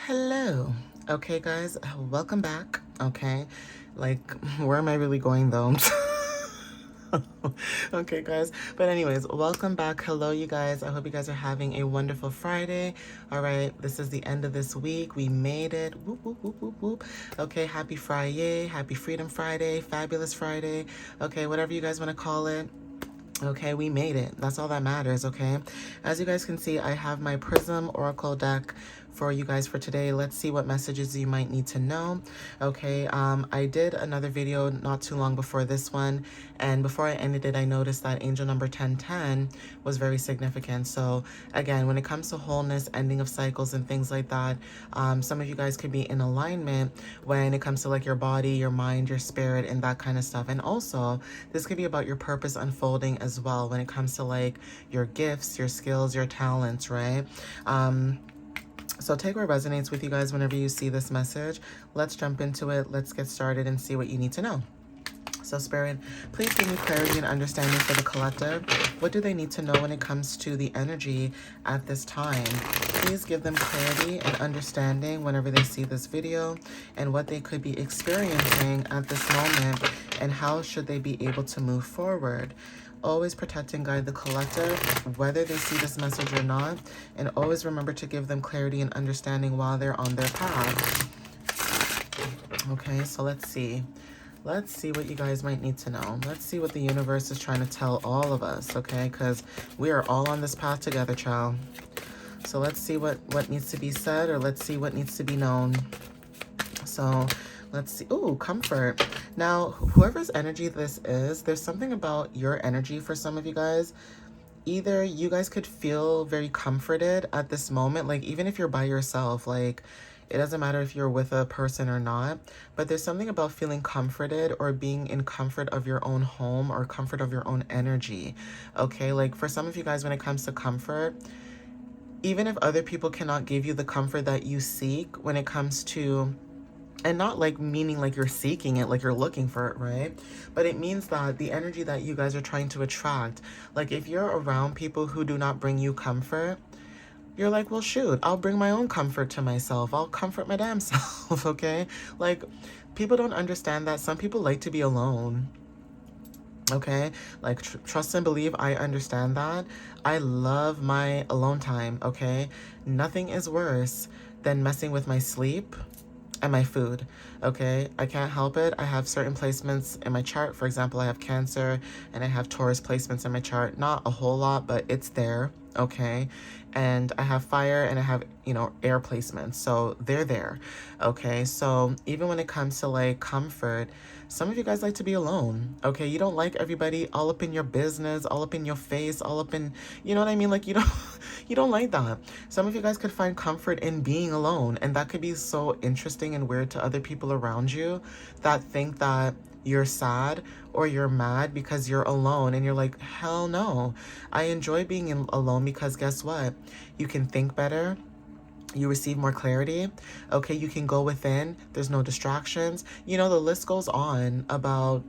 Hello. Okay, guys, welcome back. Okay, like, where am I really going though? Okay, guys, but anyways, welcome back. Hello, you guys. I hope you guys are having a wonderful Friday. All right, this is the end of this week. We made it. Whoop, whoop, whoop, whoop, whoop. Okay, happy Fri-yay, happy Freedom Friday, fabulous Friday. Okay, whatever you guys want to call it. Okay, we made it. That's all that matters, okay? As you guys can see, I have my Prism Oracle deck for you guys for today. Let's see what messages you might need to know. Okay, I did another video not too long before this one, and before I ended it, I noticed that angel number 1010 was very significant. So again, when it comes to wholeness, ending of cycles, and things like that, some of you guys could be in alignment when it comes to like your body, your mind, your spirit, and that kind of stuff. And also, this could be about your purpose unfolding as well when it comes to like your gifts, your skills, your talents, right? So take what resonates with you guys whenever you see this message. Let's jump into it. Let's get started and see what you need to know. So Spirit, please give me clarity and understanding for the collective. What do they need to know when it comes to the energy at this time? Please give them clarity and understanding whenever they see this video and what they could be experiencing at this moment and how should they be able to move forward. Always protect and guide the collective, whether they see this message or not, and always remember to give them clarity and understanding while they're on their path. Okay, so let's see. Let's see what you guys might need to know. Let's see what the universe is trying to tell all of us, okay? Because we are all on this path together, child. So let's see what needs to be said, or let's see what needs to be known. So let's see. Ooh, comfort. Now, whoever's energy this is, there's something about your energy for some of you guys. Either you guys could feel very comforted at this moment, like even if you're by yourself, like it doesn't matter if you're with a person or not, but there's something about feeling comforted or being in comfort of your own home or comfort of your own energy. Okay, like for some of you guys, when it comes to comfort, even if other people cannot give you the comfort that you seek when it comes to, and not like meaning like you're seeking it, like you're looking for it, right? But it means that the energy that you guys are trying to attract, like if you're around people who do not bring you comfort, you're like, well, shoot, I'll bring my own comfort to myself. I'll comfort my damn self, okay? Like, people don't understand that some people like to be alone, okay? Like, trust and believe, I understand that. I love my alone time, okay? Nothing is worse than messing with my sleep and my food, okay? I can't help it. I have certain placements in my chart. For example, I have Cancer and I have Taurus placements in my chart. Not a whole lot, but it's there, okay? And I have fire and I have, you know, air placements. So they're there, okay? So even when it comes to like comfort, some of you guys like to be alone, okay? You don't like everybody all up in your business, all up in your face, all up in, you know what I mean? Like you don't, you don't like that. Some of you guys could find comfort in being alone, and that could be so interesting and weird to other people around you that think that you're sad or you're mad because you're alone, and you're like, hell no. I enjoy being alone because guess what? You can think better. You receive more clarity. Okay, you can go within. There's no distractions. You know, the list goes on about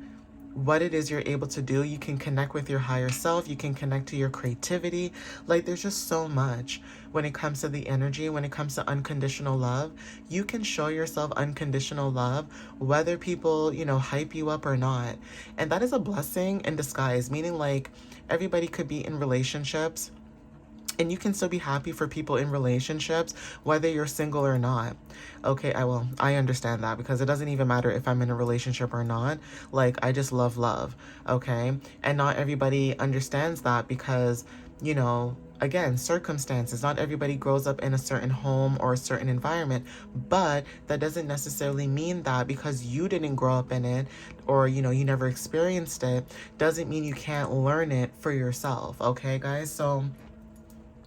what it is you're able to do. You can connect with your higher self. You can connect to your creativity. Like, there's just so much when it comes to the energy, when it comes to unconditional love. You can show yourself unconditional love, whether people, you know, hype you up or not. And that is a blessing in disguise, meaning like everybody could be in relationships and you can still be happy for people in relationships, whether you're single or not. Okay, I understand that because it doesn't even matter if I'm in a relationship or not. Like, I just love love, okay? And not everybody understands that because, you know, again, circumstances. Not everybody grows up in a certain home or a certain environment, but that doesn't necessarily mean that because you didn't grow up in it or, you know, you never experienced it, doesn't mean you can't learn it for yourself, okay, guys? So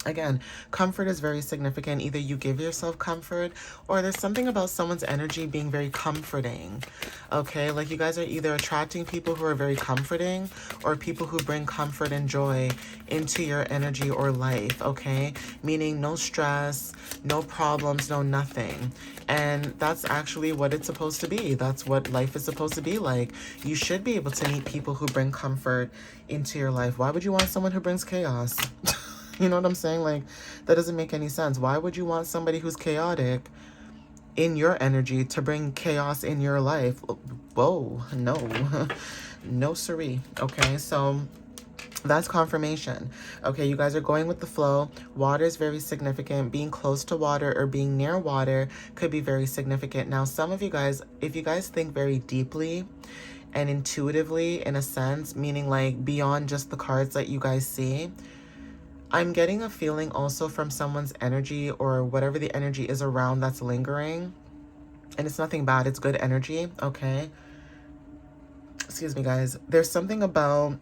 again, comfort is very significant. Either you give yourself comfort or there's something about someone's energy being very comforting. Okay, like you guys are either attracting people who are very comforting or people who bring comfort and joy into your energy or life. Okay, meaning no stress, no problems, no nothing. And that's actually what it's supposed to be. That's what life is supposed to be like. You should be able to meet people who bring comfort into your life. Why would you want someone who brings chaos? You know what I'm saying? Like, that doesn't make any sense. Why would you want somebody who's chaotic in your energy to bring chaos in your life. Whoa, no. No siree. Okay, so that's confirmation. Okay, you guys are going with the flow. Water is very significant. Being close to water or being near water could be very significant. Now, some of you guys, if you guys think very deeply and intuitively, in a sense, meaning like beyond just the cards that you guys see, I'm getting a feeling also from someone's energy or whatever the energy is around that's lingering. And it's nothing bad, it's good energy, okay? Excuse me, guys. There's something about,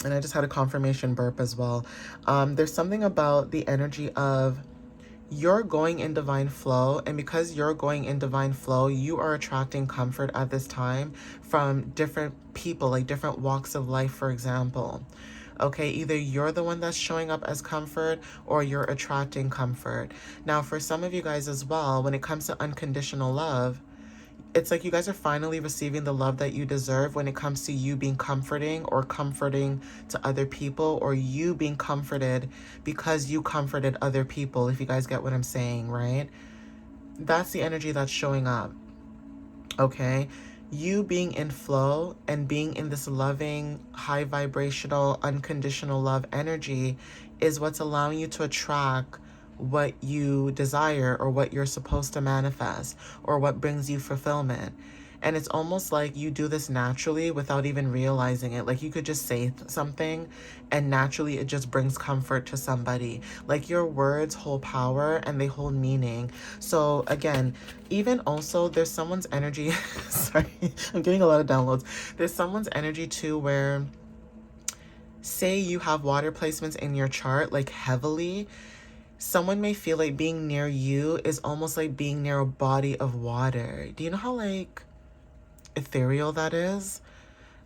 and I just had a confirmation burp as well. There's something about the energy of you're going in divine flow, and because you're going in divine flow, you are attracting comfort at this time from different people, like different walks of life, for example. Okay, either you're the one that's showing up as comfort or you're attracting comfort. Now, for some of you guys as well, when it comes to unconditional love, it's like you guys are finally receiving the love that you deserve when it comes to you being comforting or comforting to other people, or you being comforted because you comforted other people, if you guys get what I'm saying, right? That's the energy that's showing up, okay? You being in flow and being in this loving, high vibrational, unconditional love energy is what's allowing you to attract what you desire or what you're supposed to manifest or what brings you fulfillment. And it's almost like you do this naturally without even realizing it. Like you could just say something and naturally it just brings comfort to somebody. Like your words hold power and they hold meaning. So again, even also there's someone's energy. Sorry, I'm getting a lot of downloads. There's someone's energy too where, say you have water placements in your chart like heavily, someone may feel like being near you is almost like being near a body of water. Do you know how like ethereal that is?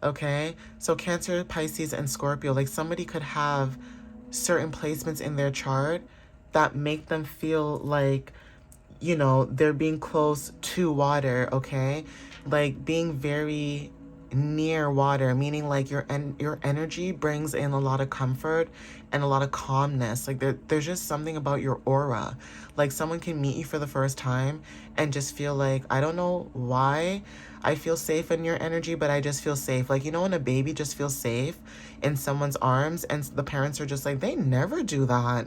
Okay, so Cancer, Pisces, and Scorpio, like somebody could have certain placements in their chart that make them feel like, you know, they're being close to water, okay? Like being very near water, meaning like your energy brings in a lot of comfort and a lot of calmness. Like there's just something about your aura. Like someone can meet you for the first time and just feel like, I don't know why I feel safe in your energy, but I just feel safe. Like, you know, when a baby just feels safe in someone's arms and the parents are just like, they never do that.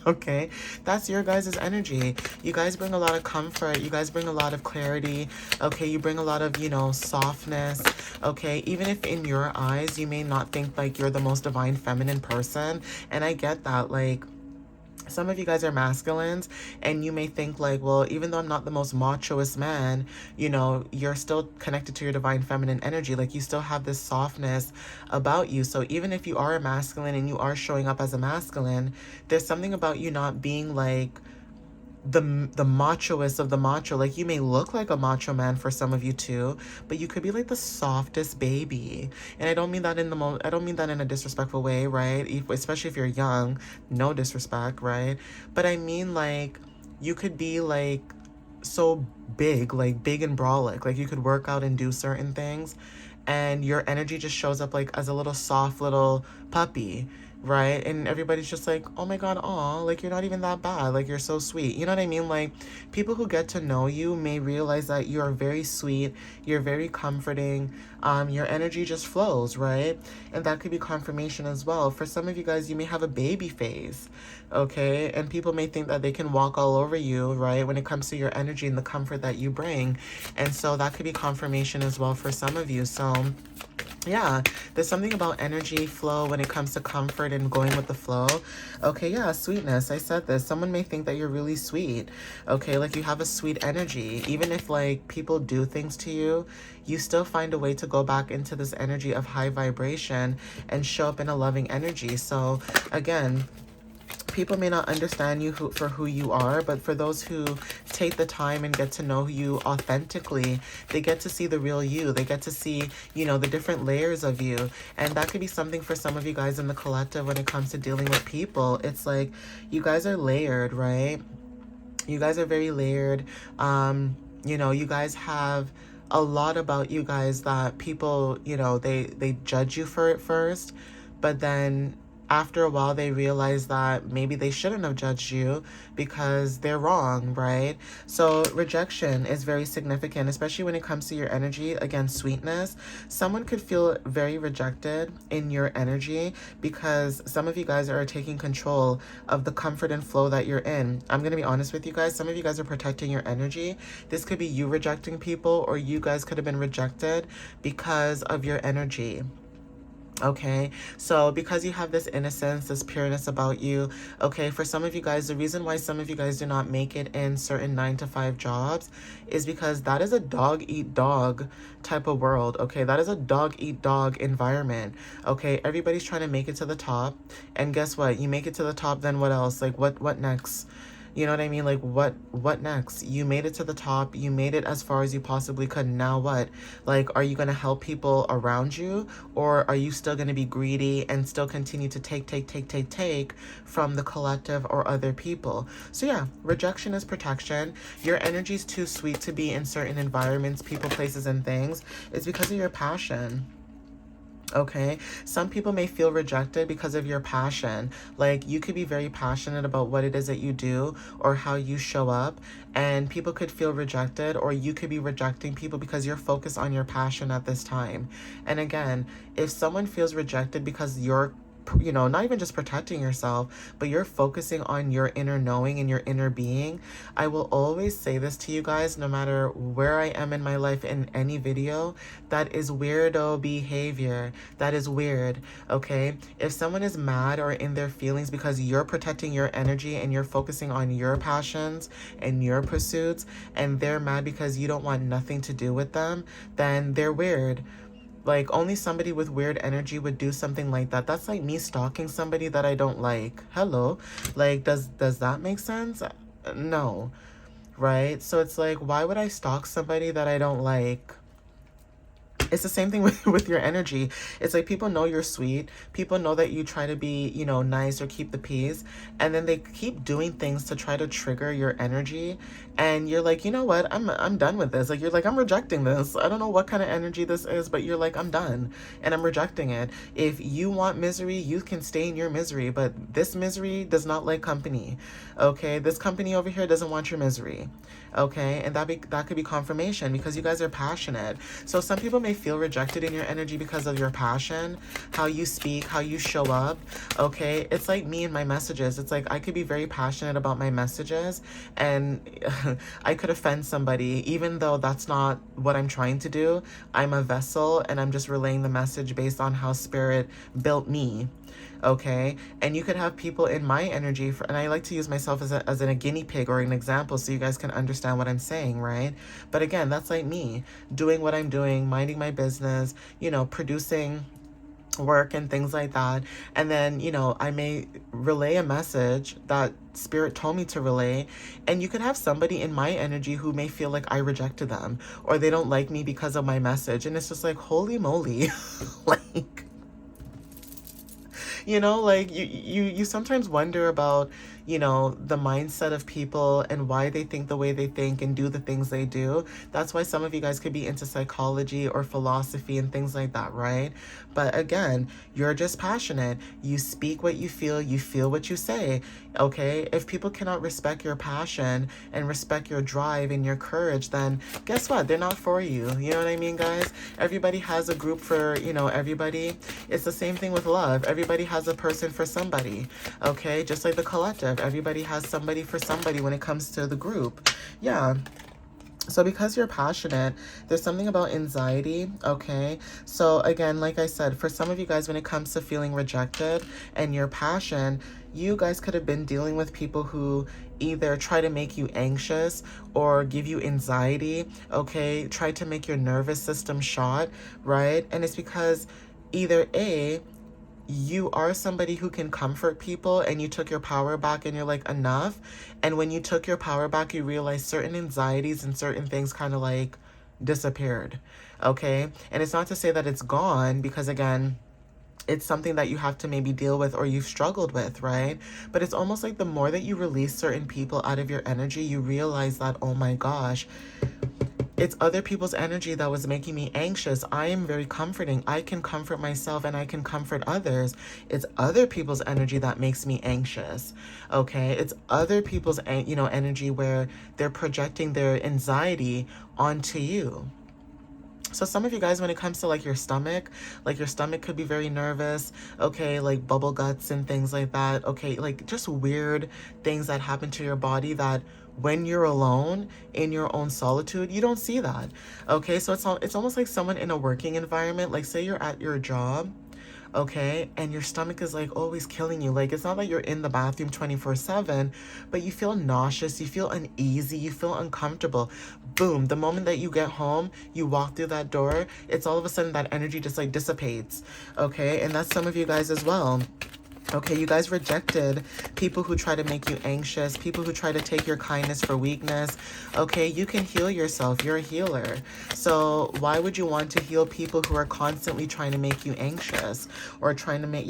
Okay, that's your guys' energy. You guys bring a lot of comfort. You guys bring a lot of clarity. Okay, you bring a lot of, you know, softness. Okay, even if in your eyes you may not think like you're the most divine feminine person, and I get that. Like some of you guys are masculines and you may think like, well, even though I'm not the most machoist man, you know, you're still connected to your divine feminine energy. Like you still have this softness about you. So even if you are a masculine and you are showing up as a masculine, there's something about you not being like the machoist of the macho. Like you may look like a macho man for some of you too, but you could be like the softest baby. And I don't mean that in I don't mean that in a disrespectful way, right? Especially if you're young, no disrespect, right? But I mean like you could be like so big, like big and brolic. Like you could work out and do certain things and your energy just shows up like as a little soft little puppy, right? And everybody's just like, oh my god, aw, like you're not even that bad, like you're so sweet. You know what I mean? Like people who get to know you may realize that you are very sweet, you're very comforting, your energy just flows, right? And that could be confirmation as well. For some of you guys, you may have a baby face, okay? And people may think that they can walk all over you, right? When it comes to your energy and the comfort that you bring. And so that could be confirmation as well for some of you. So yeah, there's something about energy flow when it comes to comfort and going with the flow. Okay, yeah, sweetness. I said this. Someone may think that you're really sweet. Okay, like you have a sweet energy. Even if like people do things to you, you still find a way to go back into this energy of high vibration and show up in a loving energy. So again, people may not understand you for who you are, but for those who take the time and get to know you authentically, they get to see the real you. They get to see, you know, the different layers of you. And that could be something for some of you guys in the collective when it comes to dealing with people. It's like you guys are layered, right? You guys are very layered. You know, you guys have a lot about you guys that people, you know, they judge you for it first, but then after a while they realize that maybe they shouldn't have judged you because they're wrong, right? So rejection is very significant, especially when it comes to your energy. Again, sweetness. Someone could feel very rejected in your energy because some of you guys are taking control of the comfort and flow that you're in. I'm going to be honest with you guys. Some of you guys are protecting your energy. This could be you rejecting people, or you guys could have been rejected because of your energy. Okay, so because you have this innocence, this pureness about you, okay, for some of you guys, the reason why some of you guys do not make it in certain 9-to-5 jobs is because that is a dog eat dog type of world. Okay, that is a dog eat dog environment. Okay, everybody's trying to make it to the top, and guess what? You make it to the top, then what else? Like what next? You know what I mean? Like, what next? You made it to the top. You made it as far as you possibly could. Now what? Like, are you going to help people around you? Or are you still going to be greedy and still continue to take from the collective or other people? So yeah, rejection is protection. Your energy is too sweet to be in certain environments, people, places, and things. It's because of your passion. Okay, some people may feel rejected because of your passion. Like, you could be very passionate about what it is that you do or how you show up, and people could feel rejected, or you could be rejecting people because you're focused on your passion at this time. And again, if someone feels rejected because you're, you know, not even just protecting yourself, but you're focusing on your inner knowing and your inner being, I will always say this to you guys, no matter where I am in my life, in any video, that is weirdo behavior. That is weird, okay? If someone is mad or in their feelings because you're protecting your energy and you're focusing on your passions and your pursuits, and they're mad because you don't want nothing to do with them, then they're weird. Like, only somebody with weird energy would do something like that. That's like me stalking somebody that I don't like. Hello? Like, does that make sense? No. Right? So it's like, why would I stalk somebody that I don't like? It's the same thing with your energy. It's like, people know you're sweet. People know that you try to be, you know, nice or keep the peace. And then they keep doing things to try to trigger your energy. And you're like, you know what? I'm done with this. Like, you're like, I'm rejecting this. I don't know what kind of energy this is, but you're like, I'm done. And I'm rejecting it. If you want misery, you can stay in your misery. But this misery does not like company. Okay? This company over here doesn't want your misery. Okay? And that could be confirmation, because you guys are passionate. So some people may feel rejected in your energy because of your passion, how you speak, how you show up. Okay, it's like me and my messages. It's like, I could be very passionate about my messages, and I could offend somebody, even though that's not what I'm trying to do. I'm a vessel, and I'm just relaying the message based on how spirit built me. Okay, and you could have people in my energy, and I like to use myself as a guinea pig or an example so you guys can understand what I'm saying, right? But again, that's like me doing what I'm doing, minding my business, you know, producing work and things like that. And then, you know, I may relay a message that spirit told me to relay, and you could have somebody in my energy who may feel like I rejected them, or they don't like me because of my message. And it's just like, holy moly. Like, you know, like, you sometimes wonder about, you know, the mindset of people and why they think the way they think and do the things they do. That's why some of you guys could be into psychology or philosophy and things like that, right? But again, you're just passionate. You speak what you feel what you say, okay? If people cannot respect your passion and respect your drive and your courage, then guess what? They're not for you. You know what I mean, guys? Everybody has a group for, you know, everybody. It's the same thing with love. Everybody has a person for somebody, okay? Just like the collective. Everybody has somebody for somebody when it comes to the group. Yeah. So because you're passionate, there's something about anxiety, okay? So again, like I said, for some of you guys, when it comes to feeling rejected and your passion, you guys could have been dealing with people who either try to make you anxious or give you anxiety, okay? Try to make your nervous system shot, right? And it's because either A, you are somebody who can comfort people and you took your power back and you're like, enough. And when you took your power back, you realize certain anxieties and certain things kind of like disappeared. Okay. And it's not to say that it's gone, because again, it's something that you have to maybe deal with or you've struggled with, right? But it's almost like the more that you release certain people out of your energy, you realize that, oh my gosh, It's other people's energy that was making me anxious. I am very comforting. I can comfort myself and I can comfort others. It's other people's energy that makes me anxious. Okay? It's other people's, energy where they're projecting their anxiety onto you. So some of you guys, when it comes to like your stomach could be very nervous, okay, like bubble guts and things like that, okay, like just weird things that happen to your body that when you're alone in your own solitude, you don't see that, okay? So it's almost like someone in a working environment, like say you're at your job, okay, and your stomach is like always killing you. Like it's not that you're in the bathroom 24/7, but you feel nauseous, you feel uneasy, you feel uncomfortable. Boom, the moment that you get home, you walk through that door, it's all of a sudden that energy just like dissipates, okay? And that's some of you guys as well. Okay, you guys rejected people who try to make you anxious, people who try to take your kindness for weakness. Okay, you can heal yourself. You're a healer. So why would you want to heal people who are constantly trying to make you anxious or trying to make,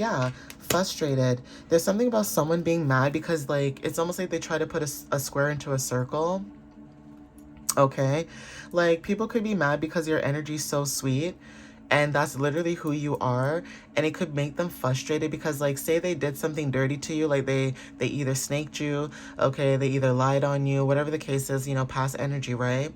frustrated? There's something about someone being mad because like, it's almost like they try to put a square into a circle. Okay, like people could be mad because your energy is so sweet and that's literally who you are, and it could make them frustrated because like say they did something dirty to you, like they either snaked you, okay, they either lied on you, whatever the case is, past energy, right?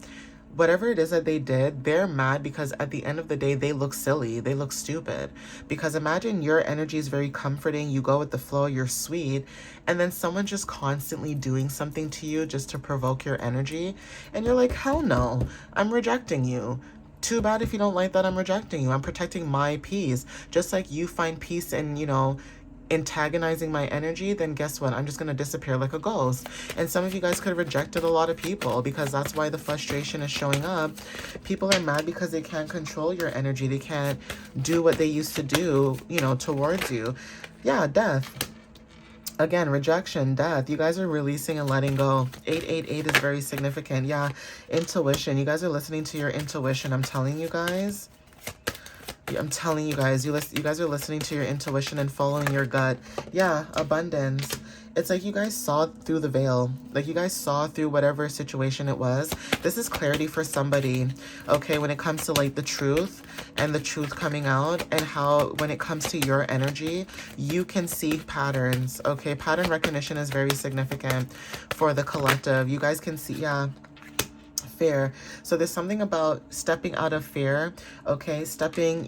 Whatever it is that they did, they're mad because at the end of the day, they look silly. They look stupid. Because imagine your energy is very comforting. You go with the flow. You're sweet. And then someone just constantly doing something to you just to provoke your energy. And you're like, hell no, I'm rejecting you. Too bad if you don't like that I'm rejecting you. I'm protecting my peace. Just like you find peace in, antagonizing my energy, then guess what? I'm just going to disappear like a ghost. And some of you guys could have rejected a lot of people because that's why the frustration is showing up. People are mad because they can't control your energy. They can't do what they used to do, towards you. Yeah, death. Again, rejection, death. You guys are releasing and letting go. 888 is very significant. Yeah, intuition. You guys are listening to your intuition. I'm telling you guys. I'm telling you guys, you guys are listening to your intuition and following your gut. Yeah, abundance. It's like you guys saw through the veil. Like you guys saw through whatever situation it was. This is clarity for somebody, okay, when it comes to like the truth and the truth coming out and how when it comes to your energy, you can see patterns, okay? Pattern recognition is very significant for the collective. You guys can see, fear. So there's something about stepping out of fear, okay? Stepping,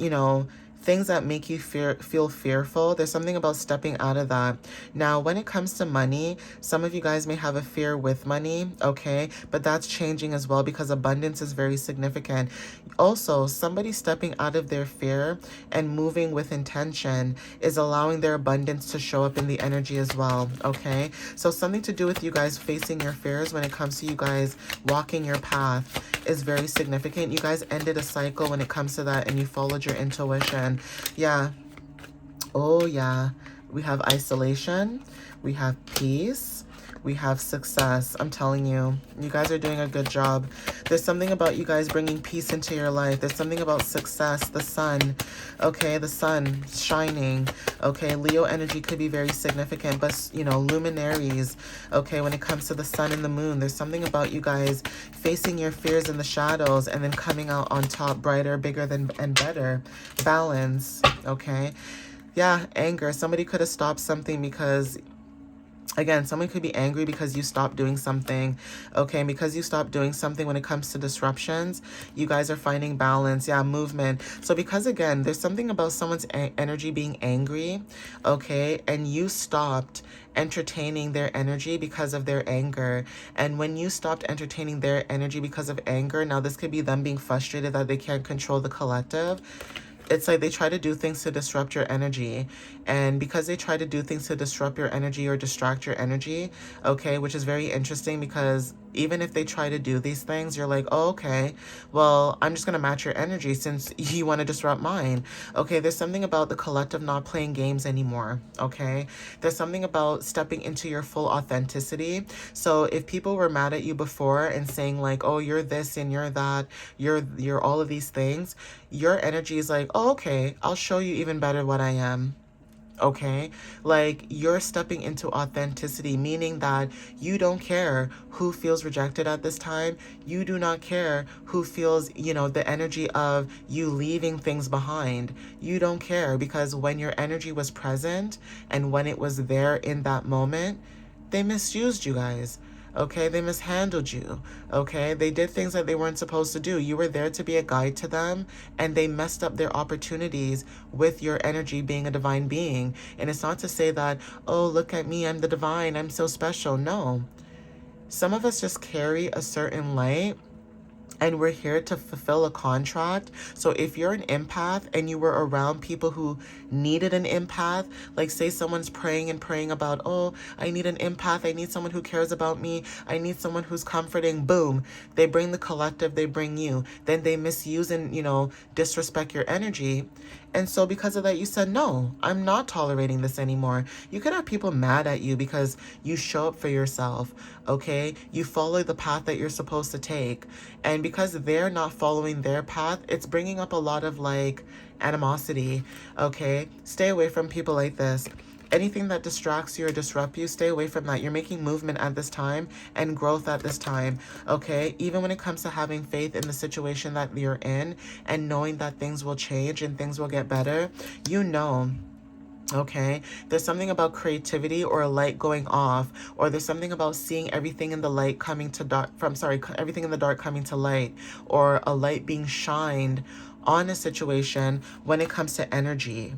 things that make you feel fearful. There's something about stepping out of that. Now, when it comes to money, some of you guys may have a fear with money, okay? But that's changing as well because abundance is very significant. Also, somebody stepping out of their fear and moving with intention is allowing their abundance to show up in the energy as well, okay? So something to do with you guys facing your fears when it comes to you guys walking your path is very significant. You guys ended a cycle when it comes to that and you followed your intuition. Yeah. Oh, yeah. We have isolation. We have peace. We have success. I'm telling you, you guys are doing a good job. There's something about you guys bringing peace into your life. There's something about success, the sun. Okay, the sun shining. Okay, Leo energy could be very significant, but, luminaries. Okay, when it comes to the sun and the moon, there's something about you guys facing your fears in the shadows and then coming out on top, brighter, bigger than and better. Balance. Okay. Yeah, anger. Somebody could have stopped something because... Again, someone could be angry because you stopped doing something, okay? And because you stopped doing something when it comes to disruptions, you guys are finding balance, yeah, movement. So because, again, there's something about someone's energy being angry, okay? And you stopped entertaining their energy because of their anger. And when you stopped entertaining their energy because of anger, now this could be them being frustrated that they can't control the collective. It's like they try to do things to disrupt your energy. And because they try to do things to disrupt your energy or distract your energy, okay, which is very interesting because even if they try to do these things, you're like, oh, okay, well, I'm just going to match your energy since you want to disrupt mine. Okay, there's something about the collective not playing games anymore, okay? There's something about stepping into your full authenticity. So if people were mad at you before and saying like, oh, you're this and you're that, you're all of these things, your energy is like, oh, okay, I'll show you even better what I am. Okay, like you're stepping into authenticity, meaning that you don't care who feels rejected at this time. You do not care who feels, the energy of you leaving things behind. You don't care, because when your energy was present and when it was there in that moment, they misused you guys. Okay, they mishandled you. Okay, they did things that they weren't supposed to do. You were there to be a guide to them, and they messed up their opportunities with your energy being a divine being. And it's not to say that, oh, look at me, I'm the divine, I'm so special. No. Some of us just carry a certain light, and we're here to fulfill a contract. So if you're an empath and you were around people who needed an empath, like say someone's praying and praying about, oh, I need an empath, I need someone who cares about me, I need someone who's comforting, boom, they bring the collective, they bring you. Then they misuse and, disrespect your energy. And so because of that, you said, no, I'm not tolerating this anymore. You could have people mad at you because you show up for yourself, okay? You follow the path that you're supposed to take. And because they're not following their path, it's bringing up a lot of like animosity, okay? Stay away from people like this. Anything that distracts you or disrupts you, stay away from that. You're making movement at this time and growth at this time, okay? Even when it comes to having faith in the situation that you're in and knowing that things will change and things will get better, okay, there's something about creativity or a light going off, or there's something about seeing everything in the light coming to dark, everything in the dark coming to light, or a light being shined on a situation when it comes to energy.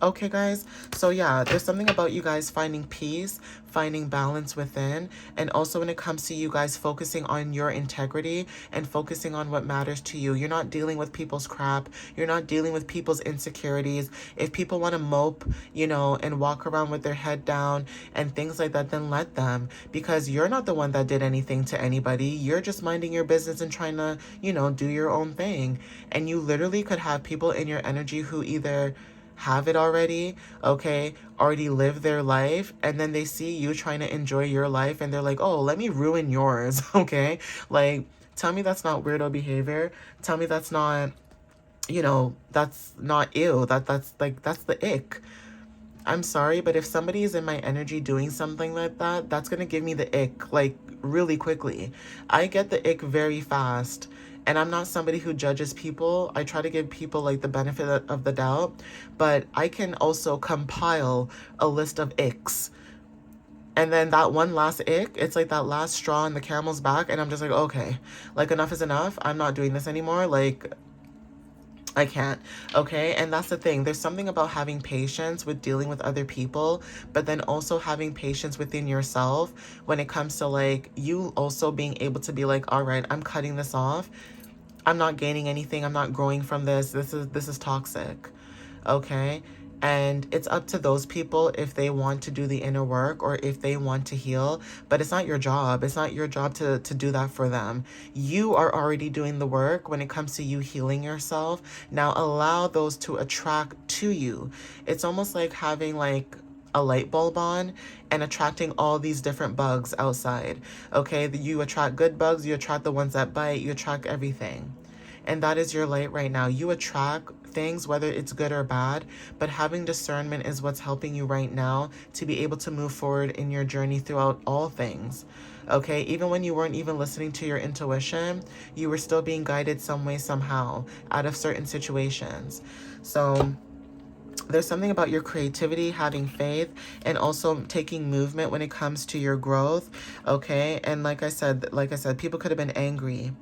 Okay, guys. So yeah, there's something about you guys finding peace, finding balance within, and also when it comes to you guys focusing on your integrity and focusing on what matters to you. You're not dealing with people's crap. You're not dealing with people's insecurities. If people want to mope, and walk around with their head down and things like that, then let them, because you're not the one that did anything to anybody. You're just minding your business and trying to, do your own thing. And you literally could have people in your energy who either have it already, okay, already live their life, and then they see you trying to enjoy your life and they're like, oh, let me ruin yours, okay? Like, tell me that's not weirdo behavior. Tell me that's not, that's not ew. That's the ick. I'm sorry, but if somebody is in my energy doing something like that, that's going to give me the ick, like, really quickly. I get the ick very fast. And I'm not somebody who judges people. I try to give people, like, the benefit of the doubt. But I can also compile a list of icks. And then that one last ick, it's like that last straw in the camel's back. And I'm just like, okay, like, enough is enough. I'm not doing this anymore. Like, I can't, okay? And that's the thing. There's something about having patience with dealing with other people, but then also having patience within yourself when it comes to, like, you also being able to be like, all right, I'm cutting this off. I'm not gaining anything. I'm not growing from this. This is toxic, okay? And it's up to those people if they want to do the inner work or if they want to heal, but it's not your job. It's not your job to do that for them. You are already doing the work when it comes to you healing yourself. Now allow those to attract to you. It's almost like having like a light bulb on and attracting all these different bugs outside. Okay, you attract good bugs, you attract the ones that bite, you attract everything. And that is your light right now. You attract things, whether it's good or bad, but having discernment is what's helping you right now to be able to move forward in your journey throughout all things. Okay, even when you weren't even listening to your intuition, you were still being guided some way, somehow, out of certain situations. So there's something about your creativity, having faith, and also taking movement when it comes to your growth, okay? And like I said, people could have been angry,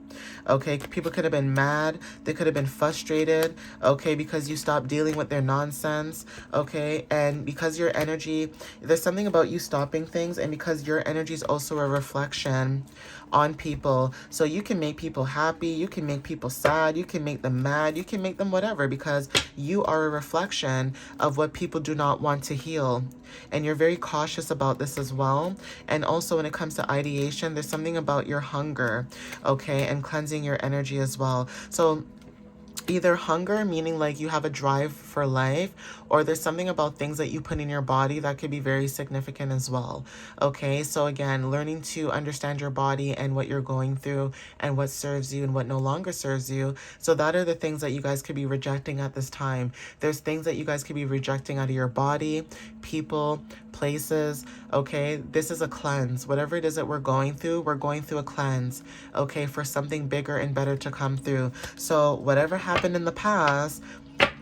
okay? People could have been mad. They could have been frustrated, okay, because you stopped dealing with their nonsense, okay? And because your energy, there's something about you stopping things, and because your energy is also a reflection on people. So you can make people happy, you can make people sad, you can make them mad, you can make them whatever, because you are a reflection of what people do not want to heal. And you're very cautious about this as well. And also when it comes to ideation, there's something about your hunger, okay, and cleansing your energy as well. So either hunger, meaning like you have a drive for life, or there's something about things that you put in your body that could be very significant as well. Okay, so again, learning to understand your body and what you're going through and what serves you and what no longer serves you. So that are the things that you guys could be rejecting at this time. There's things that you guys could be rejecting out of your body, people, places. Okay, this is a cleanse. Whatever it is that we're going through a cleanse. Okay, for something bigger and better to come through. So whatever happened in the past,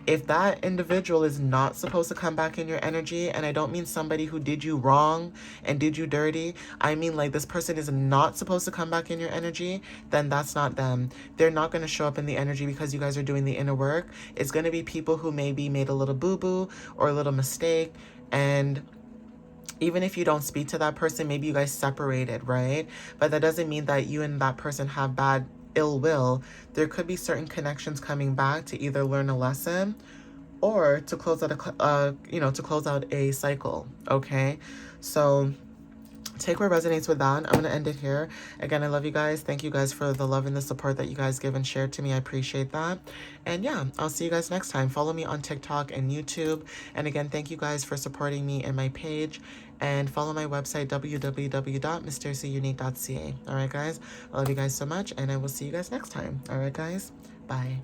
if that individual is not supposed to come back in your energy, and I don't mean somebody who did you wrong and did you dirty, I mean like this person is not supposed to come back in your energy, then that's not them. They're not going to show up in the energy because you guys are doing the inner work. It's going to be people who maybe made a little boo-boo or a little mistake, and even if you don't speak to that person, maybe you guys separated, right? But that doesn't mean that you and that person have bad ill will. There could be certain connections coming back to either learn a lesson or to close out to close out a cycle. Okay, so take what resonates with that. I'm going to end it here. Again, I love you guys. Thank you guys for the love and the support that you guys give and share to me. I appreciate that. And yeah, I'll see you guys next time. Follow me on TikTok and YouTube. And again, thank you guys for supporting me and my page. And follow my website, www.mysteriouslyunique.ca. All right, guys. I love you guys so much. And I will see you guys next time. All right, guys. Bye.